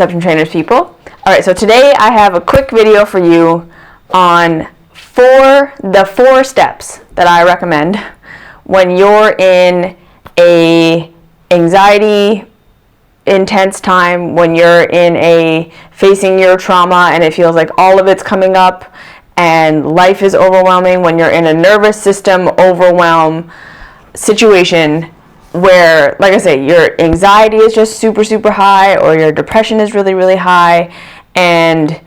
Perception Trainers people. Alright, so today I have a quick video for you on the four steps that I recommend when you're in a anxiety intense time, when you're in a facing your trauma and it feels like all of it's coming up and life is overwhelming, when you're in a nervous system overwhelm situation where, like I say, your anxiety is just super high, or your depression is really high, and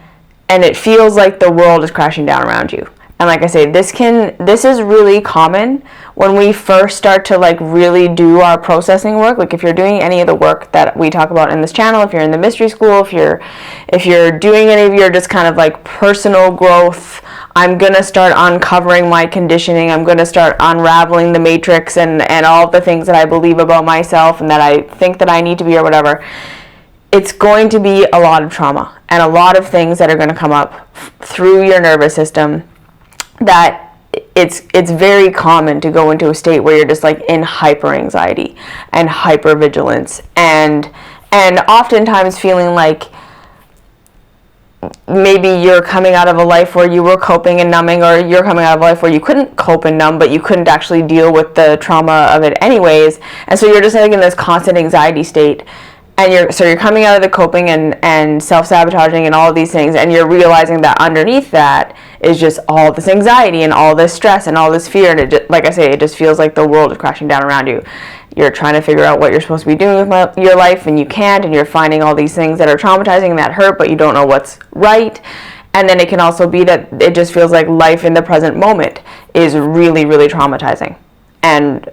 it feels like the world is crashing down around you. And like I say, this is really common when we first start to like really do our processing work. Like if you're doing any of the work that we talk about in this channel, if you're in the mystery school, if you're doing any of your just kind of like personal growth, I'm gonna start uncovering my conditioning, I'm gonna start unraveling the matrix and all of the things that I believe about myself and that I think that I need to be or whatever. It's going to be a lot of trauma and a lot of things that are going to come up through your nervous system, that it's very common to go into a state where you're just like in hyper anxiety and hyper vigilance and oftentimes feeling like maybe you're coming out of a life where you were coping and numbing, or you're coming out of a life where you couldn't cope and numb, but you couldn't actually deal with the trauma of it anyways, and so you're just like in this constant anxiety state. And you're coming out of the coping and self-sabotaging and all of these things, and you're realizing that underneath that is just all this anxiety and all this stress and all this fear, and it just, like I say, it just feels like the world is crashing down around you. You're trying to figure out what you're supposed to be doing with your life, and you can't, and you're finding all these things that are traumatizing and that hurt, but you don't know what's right. And then it can also be that it just feels like life in the present moment is really traumatizing, and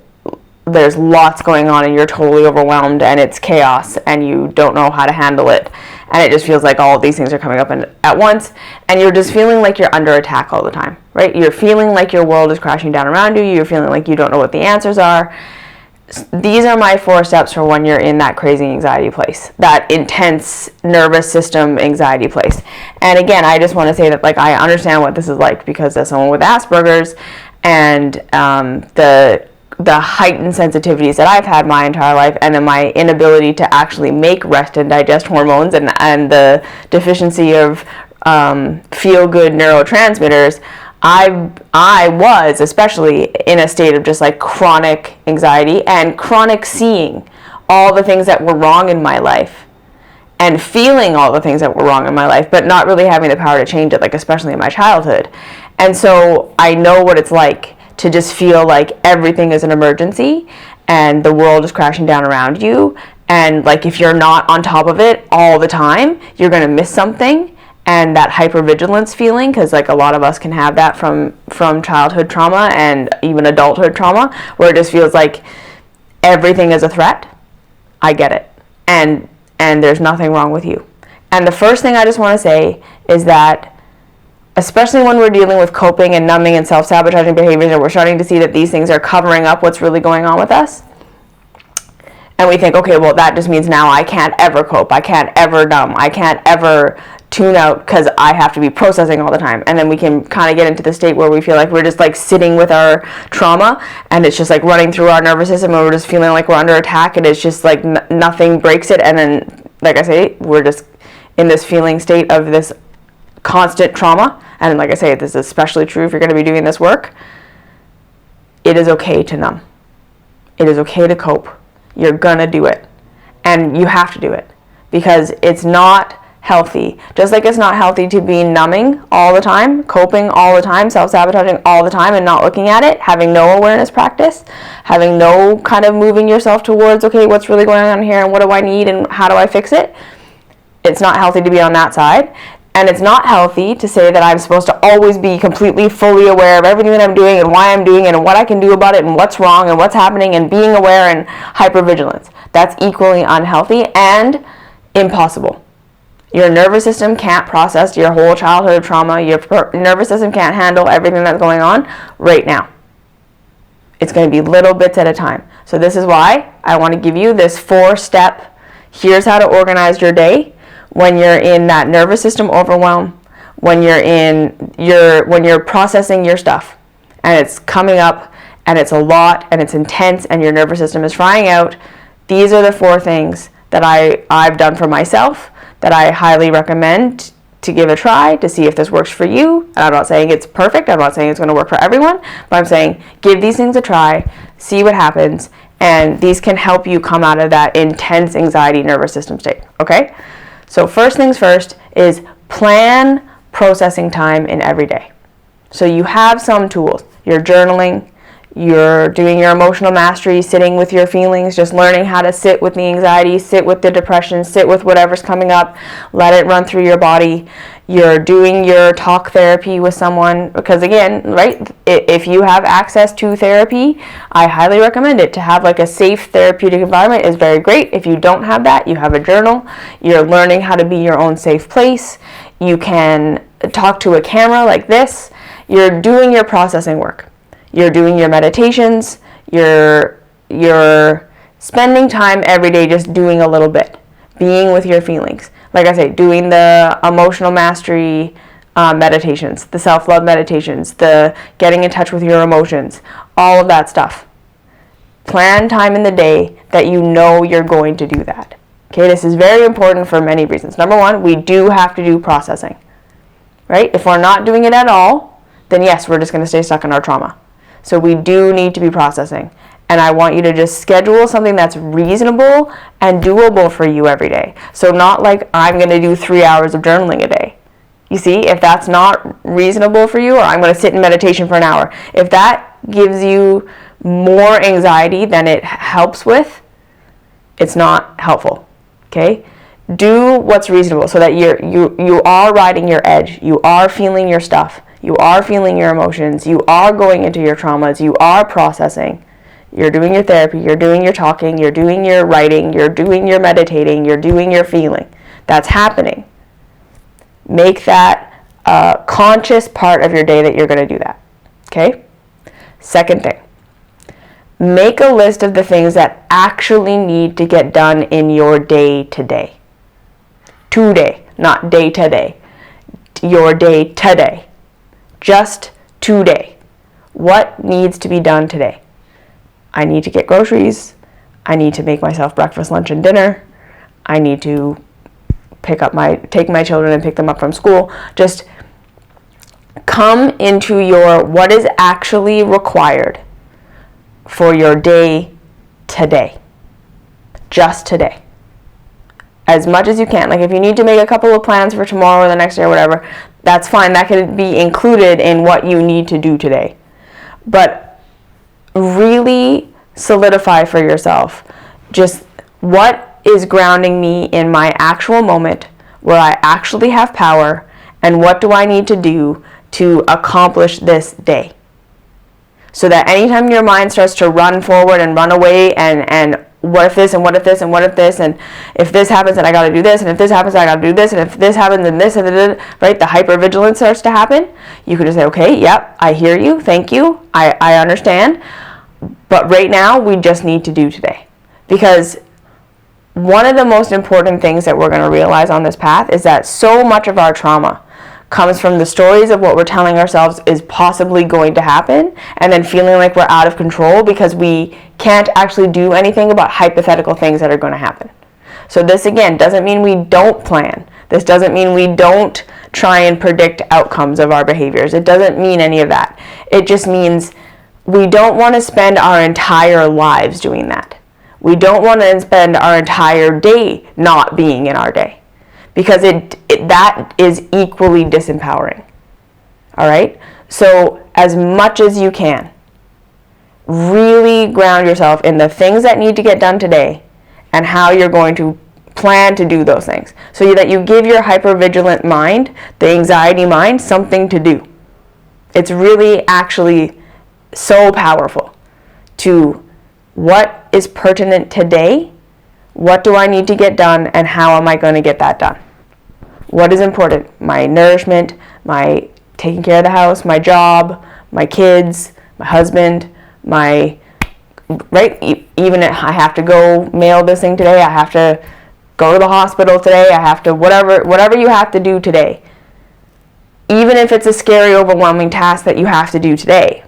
there's lots going on and you're totally overwhelmed and it's chaos and you don't know how to handle it, and it just feels like all of these things are coming up at once, and you're just feeling like you're under attack all the time, right? You're feeling like your world is crashing down around you, you're feeling like you don't know what the answers are. These are my 4 steps for when you're in that crazy anxiety place, that intense nervous system anxiety place. And again, I just want to say that like I understand what this is like, because as someone with Asperger's and the heightened sensitivities that I've had my entire life, and then my inability to actually make rest and digest hormones, and the deficiency of feel-good neurotransmitters, I was especially in a state of just like chronic anxiety and chronic seeing all the things that were wrong in my life and feeling all the things that were wrong in my life, but not really having the power to change it, like especially in my childhood. And so I know what it's like to just feel like everything is an emergency and the world is crashing down around you, and like if you're not on top of it all the time, you're going to miss something. And that hypervigilance feeling, because like a lot of us can have that from childhood trauma and even adulthood trauma, where it just feels like everything is a threat. I get it, and there's nothing wrong with you. And the first thing I just want to say is that, especially when we're dealing with coping and numbing and self-sabotaging behaviors, and we're starting to see that these things are covering up what's really going on with us, and we think, okay, well, that just means now I can't ever cope, I can't ever numb, I can't ever tune out because I have to be processing all the time. And then we can kind of get into the state where we feel like we're just like sitting with our trauma, and it's just like running through our nervous system, and we're just feeling like we're under attack, and it's just like nothing breaks it. And then, like I say, we're just in this feeling state of this constant trauma. And like I say, this is especially true if you're going to be doing this work. It is okay to numb. It is okay to cope. You're gonna do it, and you have to do it, because it's not healthy. Just like it's not healthy to be numbing all the time, coping all the time, self-sabotaging all the time, and not looking at it, having no awareness practice, having no kind of moving yourself towards, okay, what's really going on here, and what do I need, and how do I fix it? It's not healthy to be on that side. And it's not healthy to say that I'm supposed to always be completely, fully aware of everything that I'm doing and why I'm doing it and what I can do about it and what's wrong and what's happening, and being aware and hypervigilance. That's equally unhealthy and impossible. Your nervous system can't process your whole childhood trauma. Your nervous system can't handle everything that's going on right now. It's going to be little bits at a time. So this is why I want to give you this 4-step, here's how to organize your day when you're in that nervous system overwhelm, when you're processing your stuff and it's coming up and it's a lot and it's intense and your nervous system is frying out. These are the 4 things that I've done for myself that I highly recommend to give a try to see if this works for you. And I'm not saying it's perfect. I'm not saying it's going to work for everyone, but I'm saying give these things a try, see what happens, and these can help you come out of that intense anxiety nervous system state, okay? So first things first is plan processing time in every day. So you have some tools. You're journaling, you're doing your emotional mastery, sitting with your feelings, just learning how to sit with the anxiety, sit with the depression, sit with whatever's coming up, let it run through your body. You're doing your talk therapy with someone, because again, right, if you have access to therapy, I highly recommend it. To have like a safe therapeutic environment is very great. If you don't have that, you have a journal. You're learning how to be your own safe place. You can talk to a camera like this. You're doing your processing work. You're doing your meditations. You're spending time every day just doing a little bit, being with your feelings. Like I say, doing the emotional mastery meditations, the self-love meditations, the getting in touch with your emotions, all of that stuff. Plan time in the day that you know you're going to do that. Okay, this is very important for many reasons. Number one, we do have to do processing, right? If we're not doing it at all, then yes, we're just going to stay stuck in our trauma. So we do need to be processing. And I want you to just schedule something that's reasonable and doable for you every day. So not like I'm going to do 3 hours of journaling a day. You see, if that's not reasonable for you, or I'm going to sit in meditation for an hour, if that gives you more anxiety than it helps with, it's not helpful. Okay? Do what's reasonable so that you are riding your edge. You are feeling your stuff. You are feeling your emotions. You are going into your traumas. You are processing. You're doing your therapy. You're doing your talking. You're doing your writing. You're doing your meditating. You're doing your feeling. That's happening. Make that a conscious part of your day that you're going to do that. Okay? Second thing. Make a list of the things that actually need to get done in your day today. Today, not day to day. Your day today. Just today. What needs to be done today? I need to get groceries. I need to make myself breakfast, lunch, and dinner. I need to take my children and pick them up from school. Just come into your what is actually required for your day today. Just today. As much as you can. Like if you need to make a couple of plans for tomorrow or the next day or whatever, that's fine. That can be included in what you need to do today. But really solidify for yourself just what is grounding me in my actual moment where I actually have power, and what do I need to do to accomplish this day. So that anytime your mind starts to run forward and run away and what if this and what if this and what if this and if this happens and I got to do this and if this happens I got to do this and if this happens and this and right, the hypervigilance starts to happen. You can just say, okay, yep, I hear you, thank you, I understand, but right now we just need to do today. Because one of the most important things that we're going to realize on this path is that so much of our trauma comes from the stories of what we're telling ourselves is possibly going to happen, and then feeling like we're out of control because we can't actually do anything about hypothetical things that are going to happen. So this, again, doesn't mean we don't plan. This doesn't mean we don't try and predict outcomes of our behaviors. It doesn't mean any of that. It just means we don't want to spend our entire lives doing that. We don't want to spend our entire day not being in our day. Because that is equally disempowering. All right? So as much as you can, really ground yourself in the things that need to get done today and how you're going to plan to do those things. So that you give your hypervigilant mind, the anxiety mind, something to do. It's really actually so powerful to what is pertinent today. What do I need to get done, and how am I going to get that done? What is important? My nourishment, my taking care of the house, my job, my kids, my husband, my, right? Even if I have to go mail this thing today, I have to go to the hospital today, I have to, whatever you have to do today. Even if it's a scary, overwhelming task that you have to do today,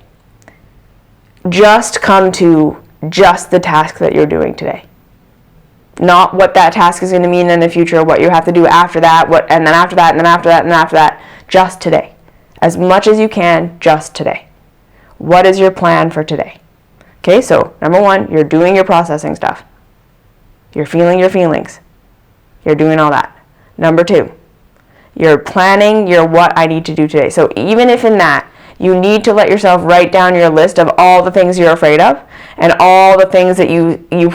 just come to just the task that you're doing today. Not what that task is going to mean in the future, what you have to do after that, and then after that, and then after that, and then after that. Just today. As much as you can, just today. What is your plan for today? Okay, so number one, you're doing your processing stuff. You're feeling your feelings. You're doing all that. Number two, you're planning your what I need to do today. So even if in that, you need to let yourself write down your list of all the things you're afraid of and all the things that you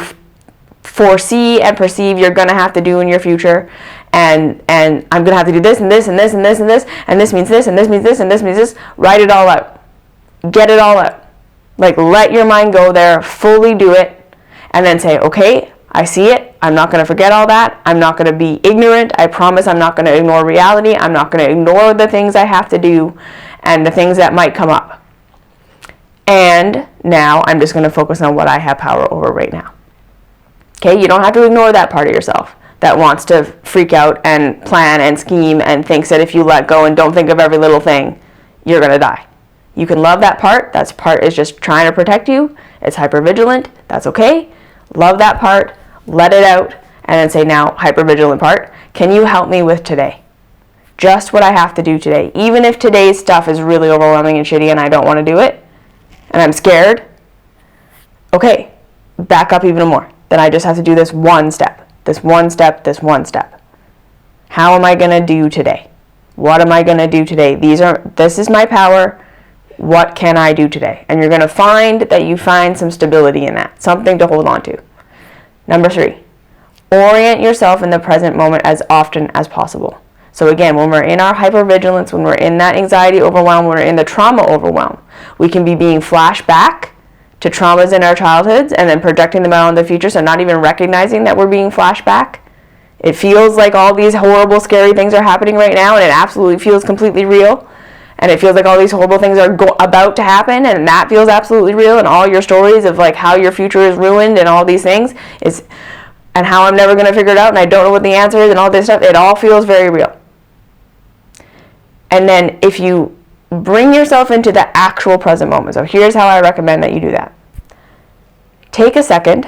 foresee and perceive you're going to have to do in your future. And I'm going to have to do this and this and this and this and this, and this means this and this means this and this means this. Write it all out. Get it all out. Like, let your mind go there, fully do it, and then say, okay, I see it. I'm not going to forget all that. I'm not going to be ignorant. I promise I'm not going to ignore reality. I'm not going to ignore the things I have to do and the things that might come up. And now I'm just going to focus on what I have power over right now. Okay, you don't have to ignore that part of yourself that wants to freak out and plan and scheme and thinks that if you let go and don't think of every little thing, you're going to die. You can love that part. That part is just trying to protect you. It's hypervigilant. That's okay. Love that part. Let it out. And then say, now, hypervigilant part, can you help me with today? Just what I have to do today. Even if today's stuff is really overwhelming and shitty and I don't want to do it, and I'm scared, okay, back up even more. Then I just have to do this one step, this one step, this one step. How am I going to do today? What am I going to do today? This is my power. What can I do today? And you're going to find that you find some stability in that, something to hold on to. Number 3, orient yourself in the present moment as often as possible. So again, when we're in our hypervigilance, when we're in that anxiety overwhelm, when we're in the trauma overwhelm, we can be being flashed back to traumas in our childhoods and then projecting them out in the future, so not even recognizing that we're being flashed back. It feels like all these horrible, scary things are happening right now, and it absolutely feels completely real. And it feels like all these horrible things are about to happen, and that feels absolutely real, and all your stories of like how your future is ruined and all these things and how I'm never going to figure it out and I don't know what the answer is and all this stuff, it all feels very real. And then if you bring yourself into the actual present moment, so here's how I recommend that you do that. Take a second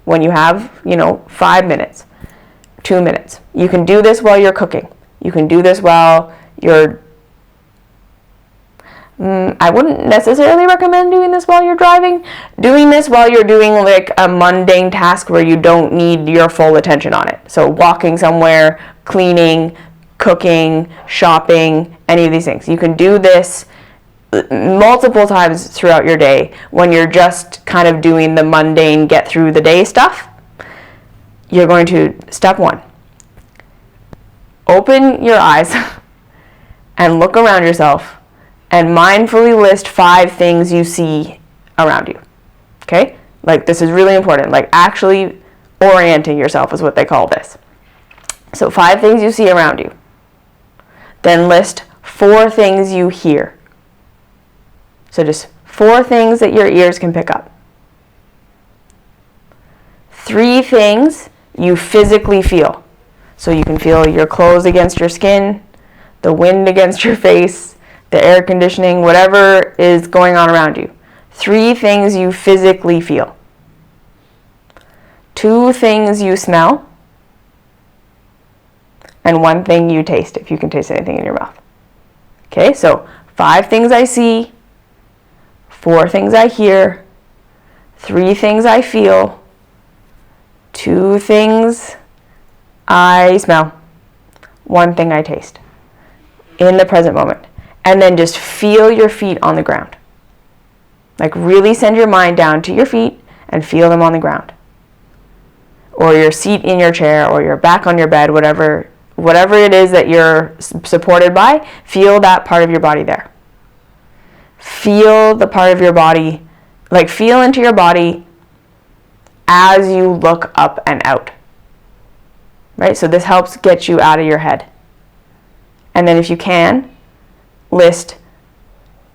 when you have, 5 minutes, 2 minutes. You can do this while you're cooking. You can do this while you're I wouldn't necessarily recommend doing this while you're driving. Doing this while you're doing like a mundane task where you don't need your full attention on it. So walking somewhere, cleaning, cooking, shopping, any of these things. You can do this multiple times throughout your day when you're just kind of doing the mundane get through the day stuff. You're going to, step 1, open your eyes and look around yourself and mindfully list 5 things you see around you. Okay? Like, this is really important. Like, actually orienting yourself is what they call this. So 5 things you see around you. Then list 4 things you hear. So just 4 things that your ears can pick up. 3 things you physically feel. So you can feel your clothes against your skin, the wind against your face, the air conditioning, whatever is going on around you. 3 things you physically feel. 2 things you smell. And 1 thing you taste, if you can taste anything in your mouth. Okay, so 5 things I see, 4 things I hear, 3 things I feel, 2 things I smell, 1 thing I taste. In the present moment. And then just feel your feet on the ground. Like, really send your mind down to your feet and feel them on the ground. Or your seat in your chair, or your back on your bed, whatever it is that you're supported by, feel that part of your body there. Feel the part of your body, like feel into your body as you look up and out. Right? So this helps get you out of your head. And then if you can, list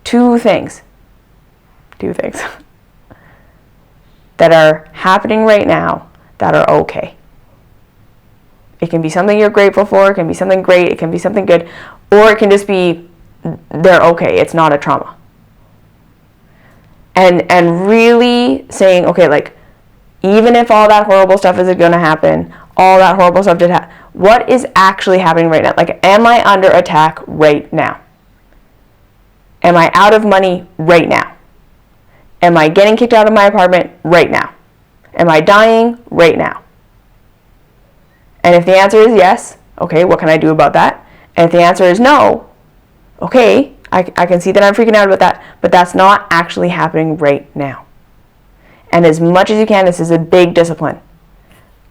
2 things that are happening right now that are okay. It can be something you're grateful for, it can be something great, it can be something good, or it can just be they're okay, it's not a trauma. And really saying, okay, like, Even if all that horrible stuff is going to happen, all that horrible stuff did happen, what is actually happening right now? Like, am I under attack right now? Am I out of money right now? Am I getting kicked out of my apartment right now? Am I dying right now? And if the answer is yes, okay, what can I do about that? And if the answer is no, okay, I can see that I'm freaking out about that, but that's not actually happening right now. And as much as you can, this is a big discipline.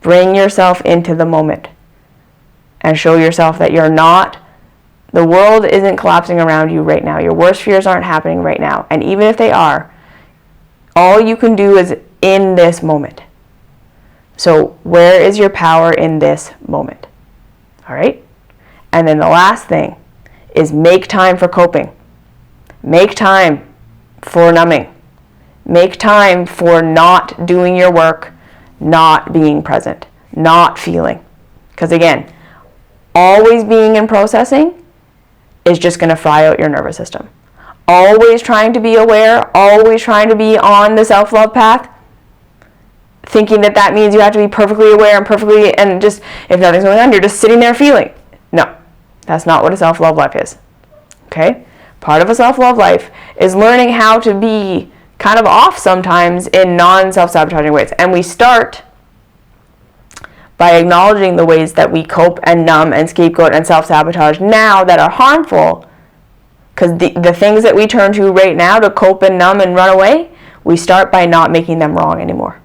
Bring yourself into the moment and show yourself that you're not, the world isn't collapsing around you right now. Your worst fears aren't happening right now. And even if they are, all you can do is in this moment. So where is your power in this moment? All right? And then the last thing is make time for coping. Make time for numbing. Make time for not doing your work, not being present, not feeling. Because again, always being in processing is just going to fry out your nervous system. Always trying to be aware, always trying to be on the self-love path, thinking that that means you have to be perfectly aware and just, if nothing's going on, you're just sitting there feeling. No, that's not what a self-love life is. Okay? Part of a self-love life is learning how to be kind of off sometimes in non-self-sabotaging ways. And we start by acknowledging the ways that we cope and numb and scapegoat and self-sabotage now that are harmful. Because the things that we turn to right now to cope and numb and run away, we start by not making them wrong anymore.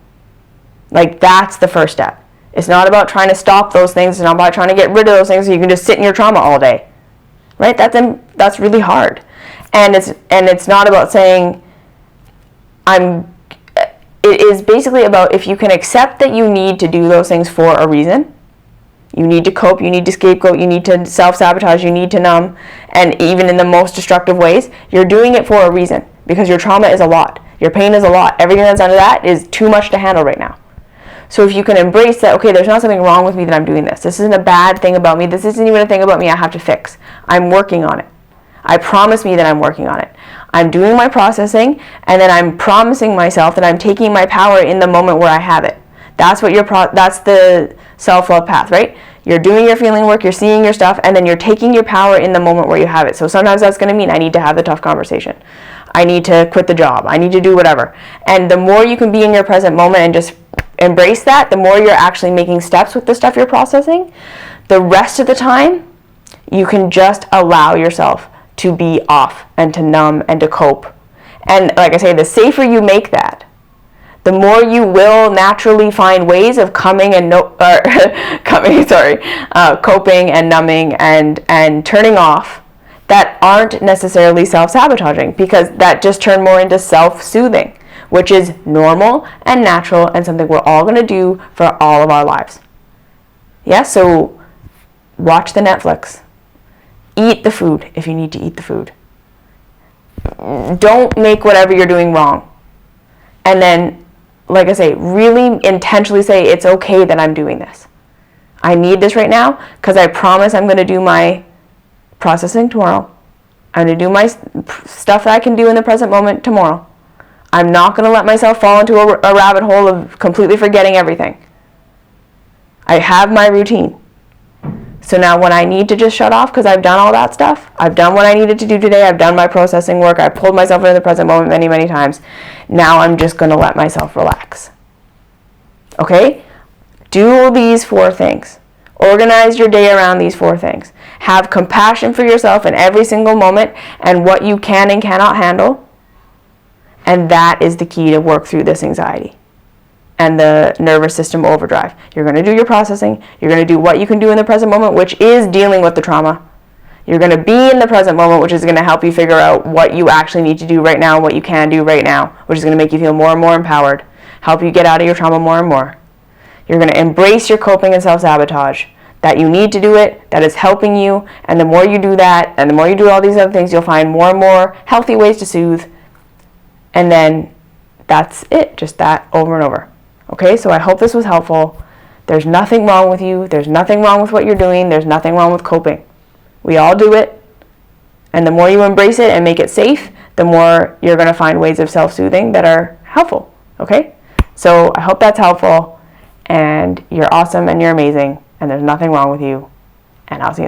Like, that's the first step. It's not about trying to stop those things. It's not about trying to get rid of those things so you can just sit in your trauma all day. Right? That's really hard. And it's not about saying, it is basically about if you can accept that you need to do those things for a reason. You need to cope, you need to scapegoat, you need to self-sabotage, you need to numb, and even in the most destructive ways, you're doing it for a reason, because your trauma is a lot. Your pain is a lot. Everything that's under that is too much to handle right now. So if you can embrace that, okay, there's not something wrong with me that I'm doing this. This isn't a bad thing about me. This isn't even a thing about me I have to fix. I'm working on it. I promise me that I'm working on it. I'm doing my processing, and then I'm promising myself that I'm taking my power in the moment where I have it. That's what that's the self-love path, right? You're doing your feeling work, you're seeing your stuff, and then you're taking your power in the moment where you have it. So sometimes that's going to mean I need to have the tough conversation. I need to quit the job. I need to do whatever. And the more you can be in your present moment and just embrace that, the more you're actually making steps with the stuff you're processing. The rest of the time, you can just allow yourself to be off and to numb and to cope. And like I say, the safer you make that, the more you will naturally find ways of coping and numbing and turning off that aren't necessarily self-sabotaging, because that just turn more into self-soothing, which is normal and natural and something we're all going to do for all of our lives. Yeah, so watch the Netflix. Eat the food if you need to eat the food. Don't make whatever you're doing wrong. And then, like I say, really intentionally say, it's okay that I'm doing this. I need this right now because I promise I'm going to do my processing tomorrow. I'm going to do my stuff that I can do in the present moment tomorrow. I'm not going to let myself fall into a rabbit hole of completely forgetting everything. I have my routine. So now when I need to just shut off because I've done all that stuff, I've done what I needed to do today, I've done my processing work, I pulled myself into the present moment many, many times. Now I'm just going to let myself relax. Okay? Do these 4 things. Organize your day around these 4 things. Have compassion for yourself in every single moment and what you can and cannot handle. And that is the key to work through this anxiety and the nervous system overdrive. You're going to do your processing. You're going to do what you can do in the present moment, which is dealing with the trauma. You're going to be in the present moment, which is going to help you figure out what you actually need to do right now, what you can do right now, which is going to make you feel more and more empowered, help you get out of your trauma more and more. You're going to embrace your coping and self-sabotage, that you need to do it, that is helping you, and the more you do that, and the more you do all these other things, you'll find more and more healthy ways to soothe, and then that's it, just that over and over. Okay, so I hope this was helpful. There's nothing wrong with you. There's nothing wrong with what you're doing. There's nothing wrong with coping. We all do it. And the more you embrace it and make it safe, the more you're going to find ways of self-soothing that are helpful. Okay? So I hope that's helpful, and you're awesome and you're amazing, and there's nothing wrong with you, and I'll see you